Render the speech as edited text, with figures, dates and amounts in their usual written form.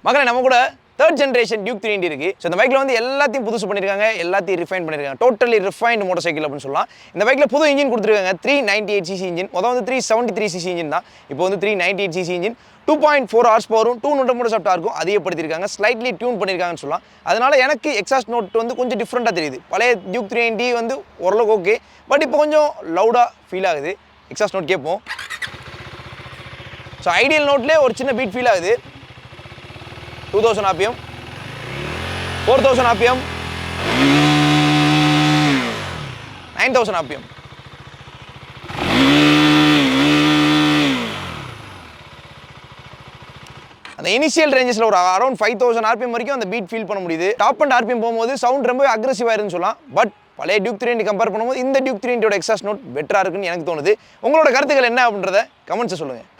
மகனே நம்ம கூட தேர்ட் ஜென்ரேஷன் டியூக் 390 இருக்கு. ஸோ இந்த பைக்கில் வந்து எல்லாத்தையும் புதுசு பண்ணியிருக்காங்க, எல்லாத்தையும் ரிஃபைன் பண்ணியிருக்காங்க. டோட்டலி ரிஃபைன்டு மோட்டர் சைக்கிள் அப்படின்னு சொல்லலாம். இந்த பைக்கில் புது இன்ஜின் கொடுத்துருக்காங்க. 398cc engine. மொதல் வந்து 373cc இன்ஜின் தான். இப்போ வந்து 398cc இன்ஜின் 2.4 ஹார்ஸ் பவரும் 200 மோட்டர் சாஃப்டாக இருக்கும். அதிகப்படுத்திருக்காங்க, ஸ்லைட்லி டியூன் பண்ணியிருக்காங்கன்னு சொல்லலாம். அதனால எனக்கு எக்ஸாஸ்ட் நோட் வந்து கொஞ்சம் டிஃப்ரெண்ட்டாக தெரியுது. பழைய டியூக் 390 வந்து ஓரளவுக்கு ஓகே, பட் இப்போ கொஞ்சம் லவுடாக ஃபீல் ஆகுது. எக்ஸாஸ்ட் நோட் கேட்போம். ஸோ ஐடியல் நோட்லேயே ஒரு சின்ன பீட் ஃபீல் ஆகுது. 2000 RPM, 4000 RPM, 9000 RPM. அந்த இனிஷியல் ரேஞ்சஸில் ஒரு அரௌண்ட் 5000 RPM வரைக்கும் அந்த பீட் ஃபீல் பண்ண முடியுது. டாப் அண்ட் RPM போகும்போது சவுண்ட் ரொம்ப அக்ரெசிவாக இருக்குன்னு சொல்லலாம். பட் பழைய டியூக் 390 கம்பேர் பண்ணும்போது இந்த டியூக் 390 எக்ஸாஸ்ட் நோட் பெட்டராக இருக்குன்னு எனக்கு தோணுது. உங்களோட கருத்துக்கள் என்ன அப்படின்றத கமெண்ட்ஸை சொல்லுங்கள்.